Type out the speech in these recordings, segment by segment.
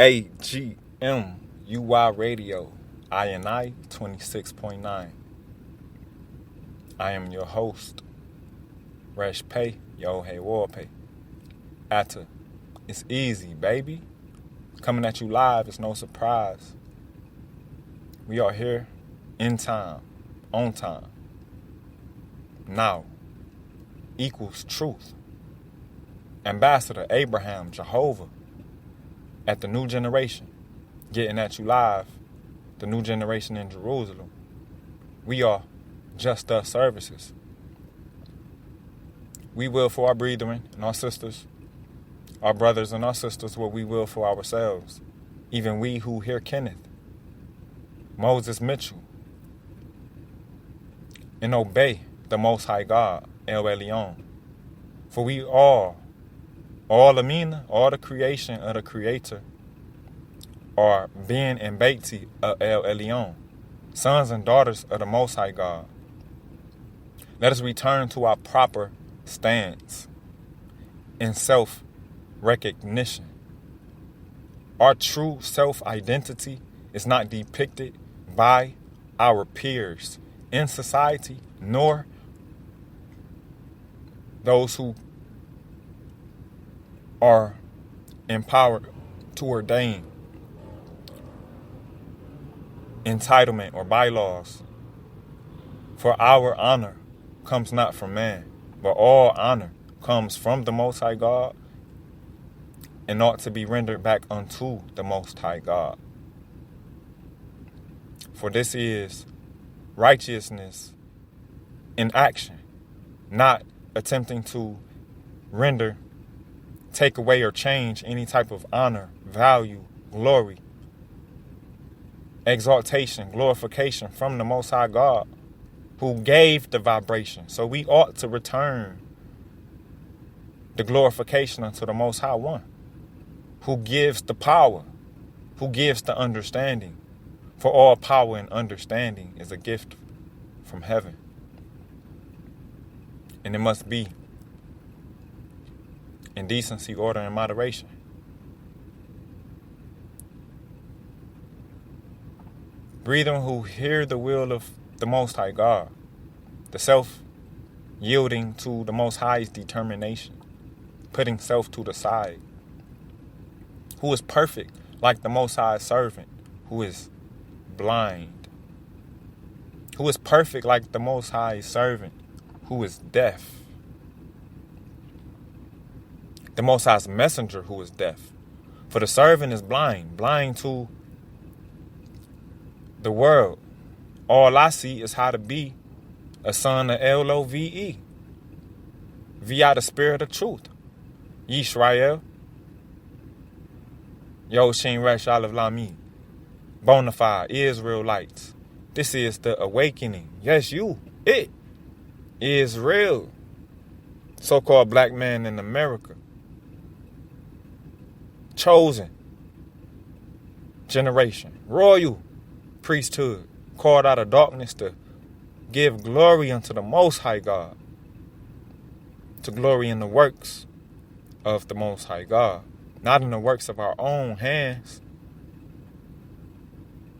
AGMUY Radio, INI 26.9. I am your host, Rapha-yahweh H-V-H-J. It's easy, baby. Coming at you live is no surprise. We are here in time, on time. Now equals truth. Ambassador Abraham-HVHJ at the new generation, getting at you live, the new generation in Jerusalem. We are just us services. We will for our brethren and our sisters, our brothers and our sisters, what we will for ourselves. Even we who hear Kenneth, Moses Mitchell, and obey the Most High God, El Elyon. For we all the creation of the Creator, are Ben and Beiti of El Elyon, sons and daughters of the Most High God. Let us return to our proper stance in self-recognition. Our true self-identity is not depicted by our peers in society, nor those who are empowered to ordain entitlement or bylaws. For our honor comes not from man, but all honor comes from the Most High God and ought to be rendered back unto the Most High God. For this is righteousness in action, not attempting to render, take away, or change any type of honor, value, glory, exaltation, glorification from the Most High God, who gave the vibration. So we ought to return the glorification unto the Most High One, who gives the power, who gives the understanding. For all power and understanding is a gift from heaven. And it must be in decency, order, and moderation. Brethren who hear the will of the Most High God, the self-yielding to the Most High's determination, putting self to the side, who is perfect like the Most High's servant, who is blind, who is perfect like the Most High's servant, who is deaf, the Most High's messenger, who is deaf. For the servant is blind to the world. All I see is how to be a son of Love, via the spirit of truth. Yisrael, Yoshin Resh Aleph Lami, bonafide Israelites. This is the awakening. Yes, it is real. So-called black man in America. Chosen generation, royal priesthood, called out of darkness to give glory unto the Most High God, to glory in the works of the Most High God, not in the works of our own hands,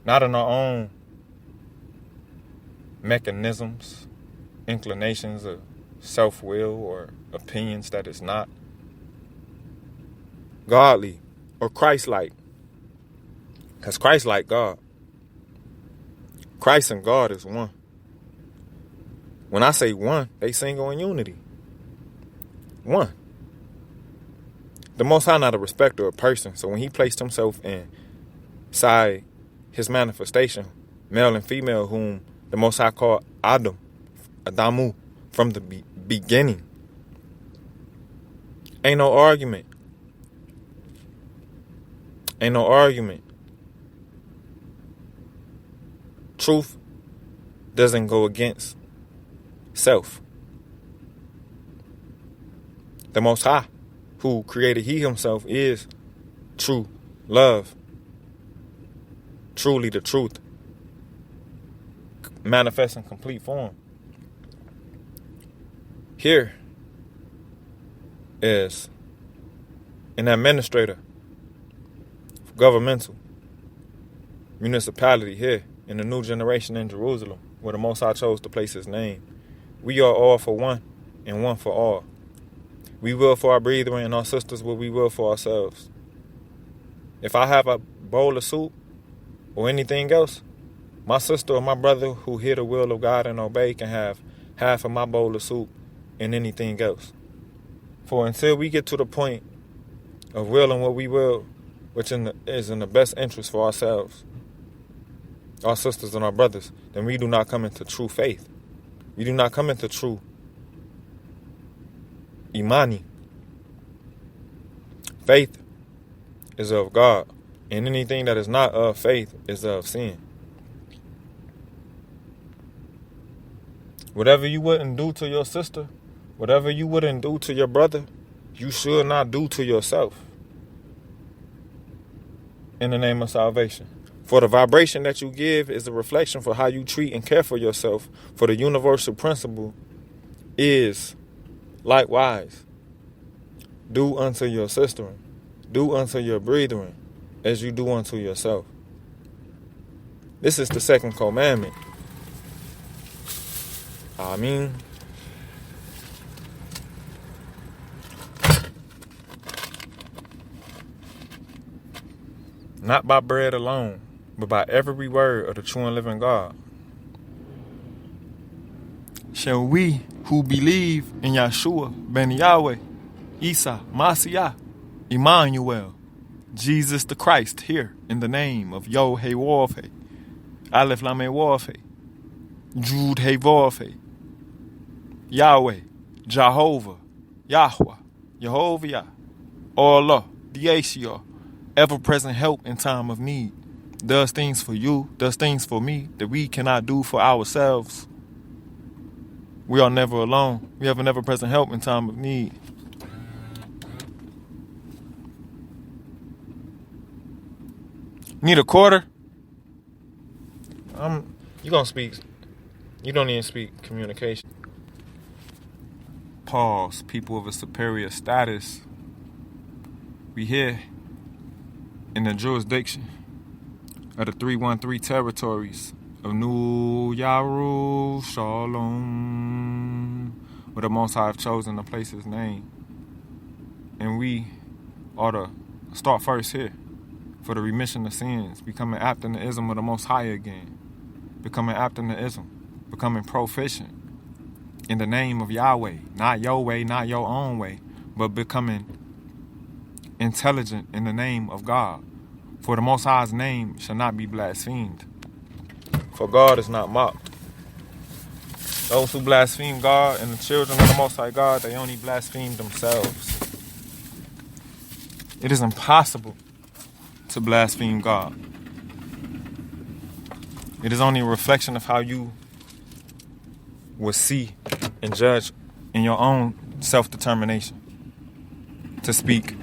not in our own mechanisms, inclinations of self-will or opinions that is not godly or Christ-like. Because Christ-like God. Christ and God is one. When I say one, they single in unity. One. The Most High not a respecter of person. So when he placed himself inside his manifestation, male and female, whom the Most High called Adamu, from the beginning, ain't no argument. Ain't no argument. Truth doesn't go against self. The Most High, who created he himself, is true love. Truly the truth. Manifest in complete form. Here is an administrator governmental municipality here in the new generation in Jerusalem, where the Most High chose to place his name. We are all for one and one for all. We will for our brethren and our sisters what we will for ourselves. If I have a bowl of soup or anything else, my sister or my brother who hear the will of God and obey can have half of my bowl of soup and anything else. For until we get to the point of willing what we will, which is in the best interest for ourselves, our sisters and our brothers, then we do not come into true faith. We do not come into true imani. Faith is of God, and anything that is not of faith is of sin. Whatever you wouldn't do to your sister, whatever you wouldn't do to your brother, you should not do to yourself. In the name of salvation. For the vibration that you give is a reflection for how you treat and care for yourself. For the universal principle is likewise, do unto your sister, do unto your brethren, as you do unto yourself. This is the second commandment. I mean, not by bread alone, but by every word of the true and living God. Shall we who believe in Yeshua, Ben Yahweh, Isa, Masiah, Emmanuel, Jesus the Christ, here in the name of Yod-Heh-Vav Heh, Aleph Lamed-Vav Heh, Yud-Heh-Vav Heh, Yahweh, Jehovah, Yahweh, Yehovah, Allah, the Ashiah, ever-present help in time of need, does things for you, does things for me that we cannot do for ourselves. We are never alone. We have an ever-present help in time of need. Need a quarter? You gonna speak. You don't even speak communication. Pause. People of a superior status. We here in the jurisdiction of the 313 territories of New Yerushalayim, where the Most High have chosen to place his name. And we ought to start first here for the remission of sins, becoming apt in the ism of the Most High again, becoming apt in the ism, becoming proficient in the name of Yahweh, not your way, not your own way, but becoming intelligent in the name of God. For the Most High's name shall not be blasphemed. For God is not mocked. Those who blaspheme God and the children of the Most High God, they only blaspheme themselves. It is impossible to blaspheme God. It is only a reflection of how you will see and judge in your own self-determination. To speak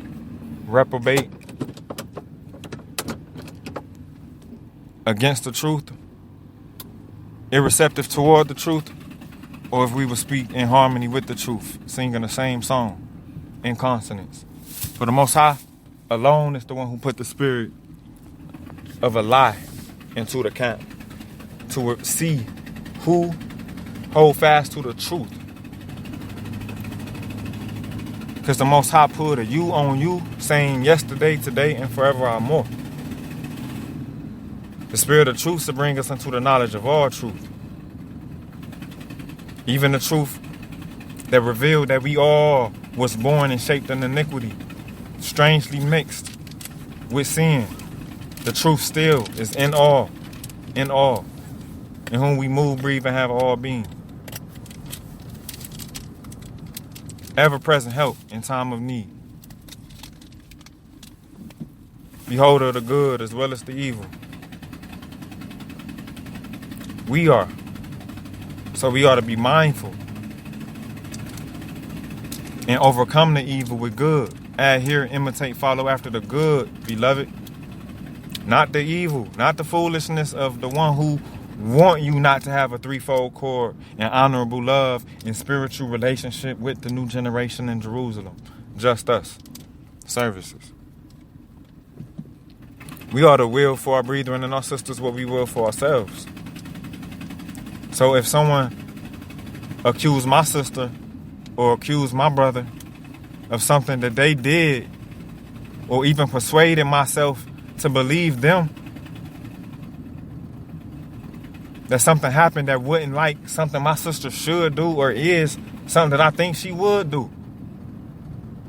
reprobate against the truth, irreceptive toward the truth, or if we would speak in harmony with the truth, singing the same song in consonance. For the Most High alone is the one who put the spirit of a lie into the camp to see who hold fast to the truth. Because the Most High put a you on you, saying yesterday, today, and forevermore. The spirit of truth to bring us into the knowledge of all truth. Even the truth that revealed that we all was born and shaped in iniquity, strangely mixed with sin. The truth still is in all, in whom we move, breathe, and have all being. Ever-present help in time of need. Beholder of the good as well as the evil. We are. So we ought to be mindful and overcome the evil with good. Adhere, imitate, follow after the good, beloved. Not the evil, not the foolishness of the one who want you not to have a threefold cord and honorable love and spiritual relationship with the new generation in Jerusalem. Just us. Services. We ought to will for our brethren and our sisters what we will for ourselves. So if someone accused my sister or accused my brother of something that they did, or even persuaded myself to believe them, that something happened that wouldn't like something my sister should do or is something that I think she would do,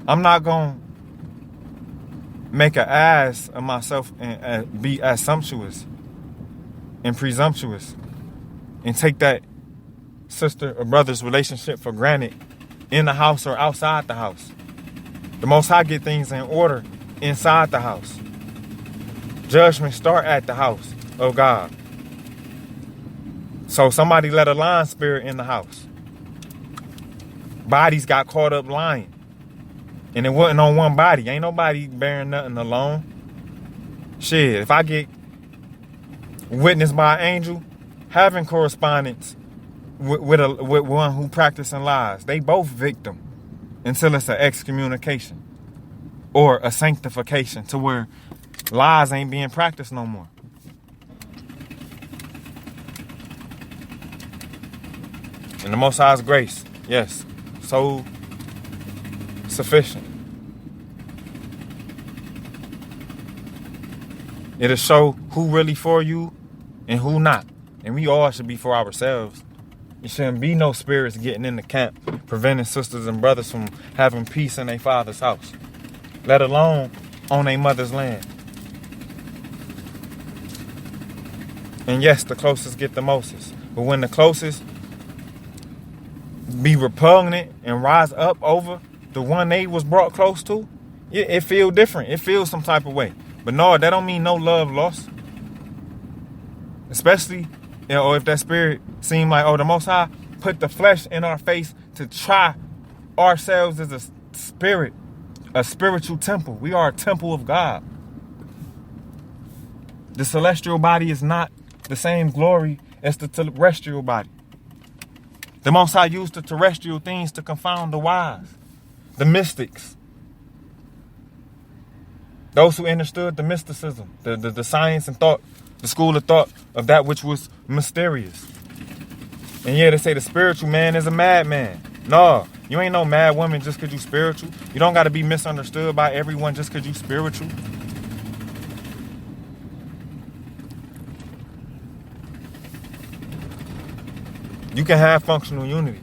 I'm not going to make an ass of myself and be assumptuous and presumptuous and take that sister or brother's relationship for granted in the house or outside the house. The Most High get things in order inside the house. Judgment start at the house of God. So somebody let a lying spirit in the house. Bodies got caught up lying. And it wasn't on one body. Ain't nobody bearing nothing alone. Shit, if I get witnessed by an angel, having correspondence with one who practicing lies, they both victim until it's an excommunication or a sanctification to where lies ain't being practiced no more. And the Most High's grace, yes, so sufficient. It'll show who really for you and who not. And we all should be for ourselves. There shouldn't be no spirits getting in the camp, preventing sisters and brothers from having peace in their father's house, let alone on their mother's land. And yes, the closest get the mostest. But when the closest be repugnant and rise up over the one they was brought close to, it feel different. It feels some type of way. But no, that don't mean no love lost. Especially, or if that spirit seem like, oh, the Most High put the flesh in our face to try ourselves as a spirit, a spiritual temple. We are a temple of God. The celestial body is not the same glory as the terrestrial body. The Most High used the terrestrial things to confound the wise, the mystics, those who understood the mysticism, the science and thought, the school of thought of that which was mysterious. And yeah, they say the spiritual man is a madman. No, you ain't no mad woman just because you spiritual. You don't got to be misunderstood by everyone just because you spiritual. You can have functional unity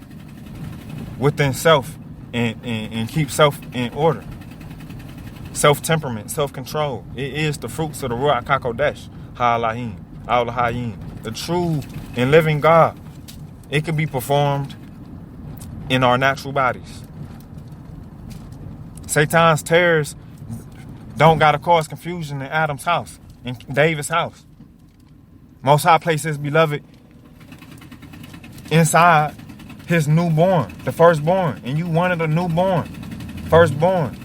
within self and keep self in order. Self-temperament, self-control. It is the fruits of the Ruach HaKodesh, Ha'Elohim, Al-Hayim, the true and living God. It can be performed in our natural bodies. Satan's terrors don't got to cause confusion in Adam's house, in David's house. Most High placed his beloved inside his newborn, the firstborn. And you wanted a newborn, firstborn.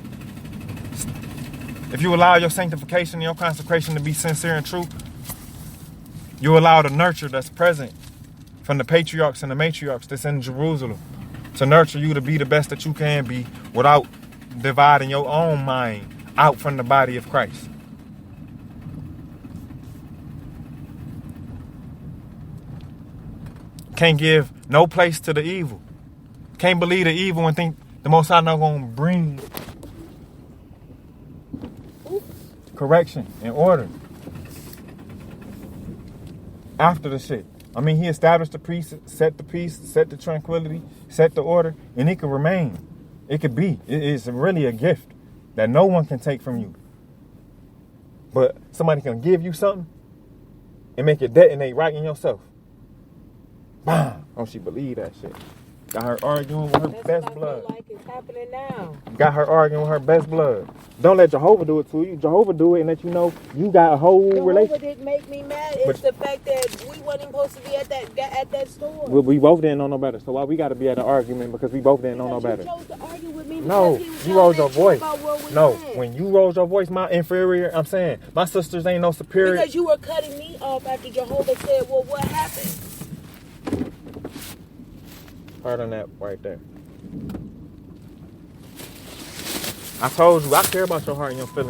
If you allow your sanctification and your consecration to be sincere and true, you allow the nurture that's present from the patriarchs and the matriarchs that's in Jerusalem to nurture you to be the best that you can be without dividing your own mind out from the body of Christ. Can't give no place to the evil. Can't believe the evil and think the Most High not going to bring correction and order after the shit. I mean, he established the peace, set the tranquility, set the order, and it could remain. It could be. It is really a gift that no one can take from you. But somebody can give you something and make it detonate right in yourself. Bam! Oh, she believe that shit. Got her arguing with her best blood. Like it's happening now. Got her arguing with her best blood. Don't let Jehovah do it to you. Jehovah do it and let you know you got a whole relationship. Jehovah didn't make me mad. It's the fact that we wasn't supposed to be at that store. We both didn't know no better. So why we got to be at an argument because we both didn't know no better? You chose to argue with me no, you rose your voice. No, at. when you rose your voice, my inferior, I'm saying, my sisters ain't no superior. Because you were cutting me off after Jehovah said, well, what happened? Hard on that right there. I told you, I care about your heart and your feelings.